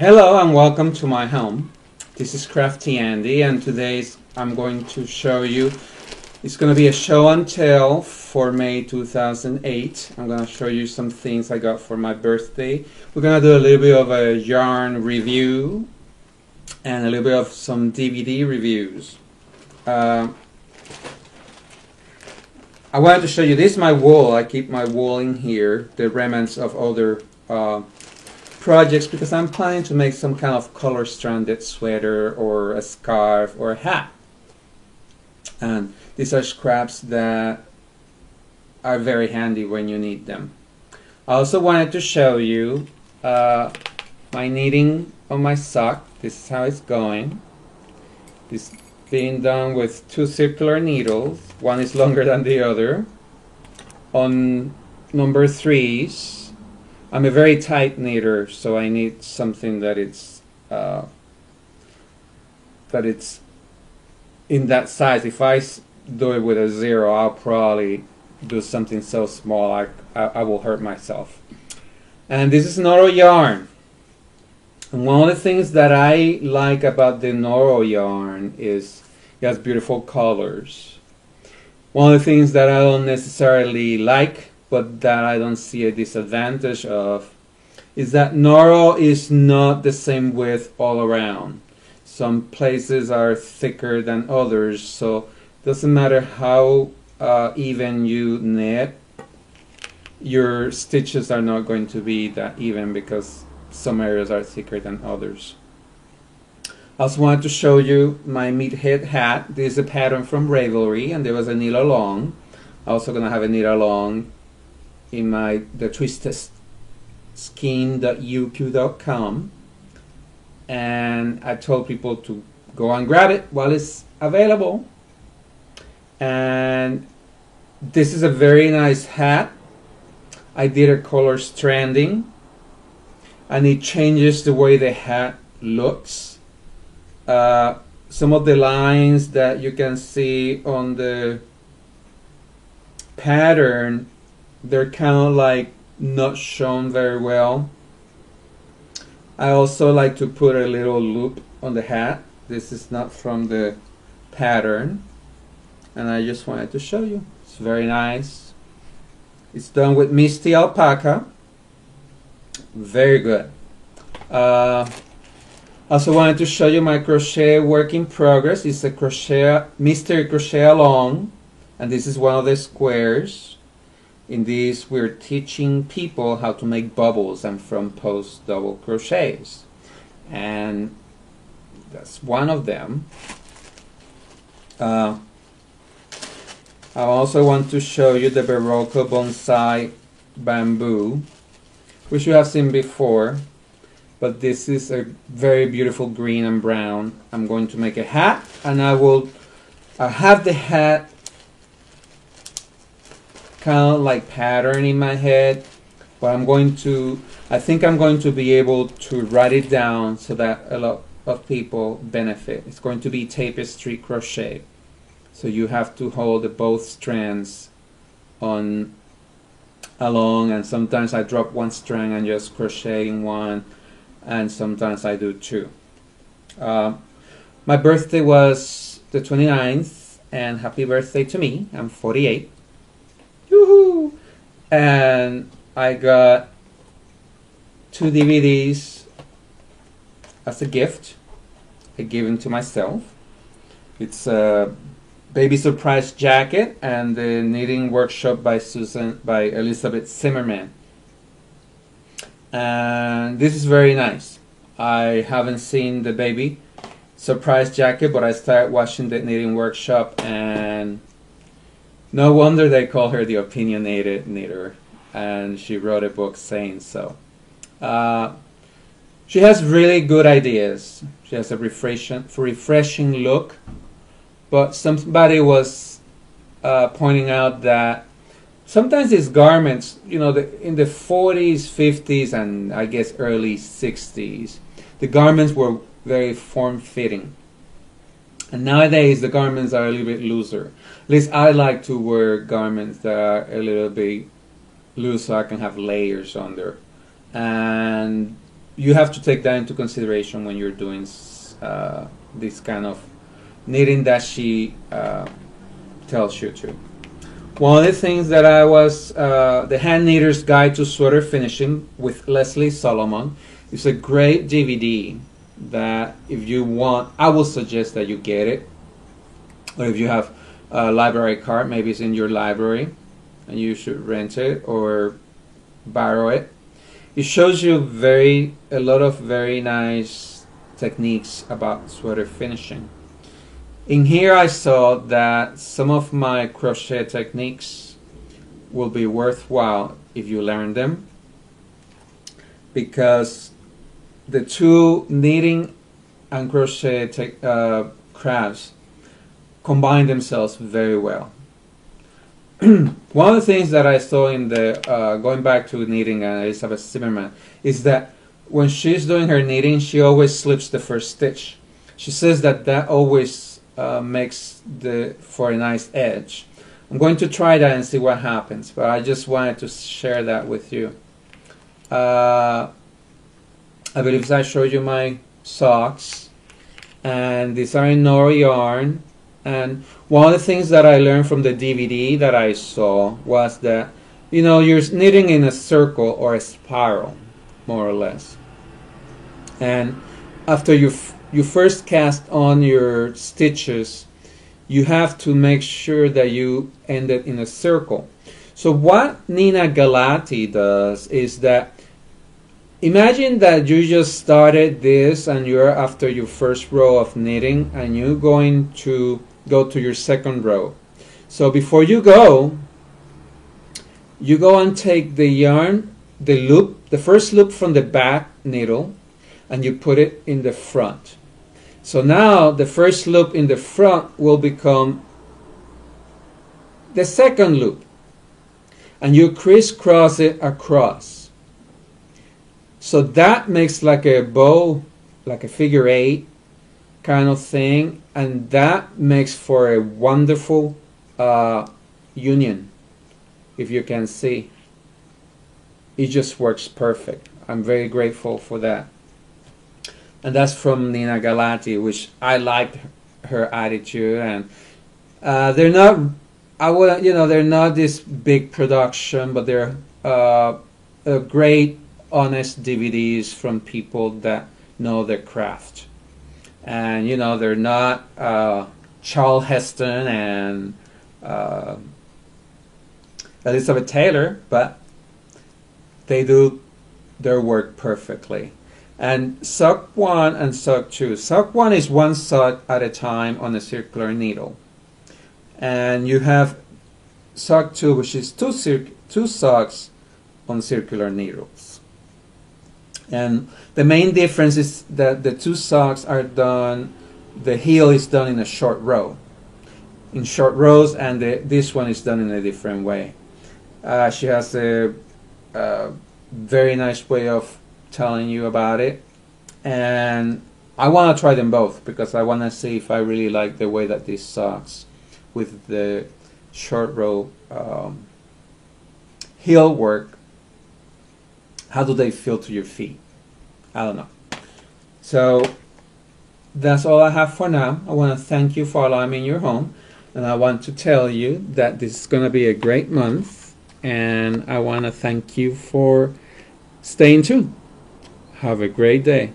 Hello and welcome to my home. This is Crafty Andy, and today I'm going to show you, it's going to be a show and tell for May 2008. I'm going to show you some things I got for my birthday. We're going to do a little bit of a yarn review and a little bit of some DVD reviews. I wanted to show you, this is my wool. I keep my wool in here, the remnants of other projects, because I'm planning to make some kind of color stranded sweater or a scarf or a hat. And these are scraps that are very handy when you need them. I also wanted to show you my knitting on my sock. This is how it's going. It's being done with two circular needles. One is longer than the other. On number 3s. I'm a very tight knitter, so I need something that it's in that size. If I do it with a 0, I'll probably do something so small I will hurt myself. And this is Noro yarn. And one of the things that I like about the Noro yarn is it has beautiful colors. One of the things that I don't necessarily like, but that I don't see a disadvantage of, is that Noro is not the same width all around. Some places are thicker than others, so it doesn't matter how even you knit, your stitches are not going to be that even because some areas are thicker than others. I also wanted to show you my meathead hat. This is a pattern from Ravelry, and there was a knit along. I'm also going to have a knit along in the twistedSkein.uq.com, and I told people to go and grab it while it's available. And this is a very nice hat. I did a color stranding, and it changes the way the hat looks. Some of the lines that you can see on the pattern, they're kind of like not shown very well. I also like to put a little loop on the hat. This is not from the pattern, and I just wanted to show you. It's very nice. It's done with Misty Alpaca. Very good. Also wanted to show you my crochet work in progress. It's a crochet mystery crochet along, and this is one of the squares. In this, we're teaching people how to make bubbles and from post double crochets, and that's one of them. I also want to show you the Berroco Bonsai bamboo, which you have seen before, but this is a very beautiful green and brown. I'm going to make a hat, and I have the hat kind of like pattern in my head, but I think I'm going to be able to write it down so that a lot of people benefit. It's going to be tapestry crochet, so you have to hold both strands on along, and sometimes I drop one strand and just crochet in one, and sometimes I do two. My birthday was the 29th, and happy birthday to me. I'm 48. Woohoo! And I got 2 DVDs as a gift. I gave them to myself. It's a Baby Surprise Jacket and the Knitting Workshop by Elizabeth Zimmerman. And this is very nice. I haven't seen the Baby Surprise Jacket, but I started watching the Knitting Workshop, and no wonder they call her the opinionated knitter, and she wrote a book saying so. She has really good ideas. She has a refreshing look, but somebody was pointing out that sometimes these garments, you know, in the 40s, 50s, and I guess early 60s, the garments were very form-fitting. And nowadays the garments are a little bit looser. At least I like to wear garments that are a little bit loose so I can have layers under. And you have to take that into consideration when you're doing this kind of knitting that she tells you to. One of the things that I was, the Hand Knitter's Guide to Sweater Finishing with Leslie Solomon is a great DVD that if you want, I will suggest that you get it. Or if you have a library card, maybe it's in your library and you should rent it or borrow it. It shows you a lot of very nice techniques about sweater finishing. In here I saw that some of my crochet techniques will be worthwhile if you learn them, because the two knitting and crochet crafts combine themselves very well. One of the things that I saw in the going back to knitting and Elizabeth Zimmerman is that when she's doing her knitting, she always slips the first stitch. She says that always makes for a nice edge. I'm going to try that and see what happens, but I just wanted to share that with you. I believe I showed you my socks, and these are in Noro yarn. And one of the things that I learned from the DVD that I saw was that, you know, you're knitting in a circle or a spiral, more or less. And after you first cast on your stitches, you have to make sure that you end it in a circle. So what Nina Galati does is that, imagine that you just started this and you're after your first row of knitting and you're going to go to your second row. So before you go and take the yarn, the first loop from the back needle, and you put it in the front. So now the first loop in the front will become the second loop, and you crisscross it across. So that makes like a bow, like a figure 8 kind of thing, and that makes for a wonderful union. If you can see, it just works perfect. I'm very grateful for that. And that's from Nina Galati, which I liked her attitude. And they're not, they're not this big production, but they're great, honest DVDs from people that know their craft. And you know, they're not Charles Heston and Elizabeth Taylor, but they do their work perfectly. And sock 1 and sock 2. Sock 1 is one sock at a time on a circular needle. And you have sock 2, which is two socks on circular needles. And the main difference is that the two socks are done, the heel is done in a short row. In short rows, and this one is done in a different way. She has a very nice way of telling you about it, and I want to try them both because I want to see if I really like the way that these socks with the short row heel work. How do they feel to your feet? I don't know. So that's all I have for now. I want to thank you for allowing me in your home, and I want to tell you that this is going to be a great month, and I want to thank you for staying tuned. Have a great day.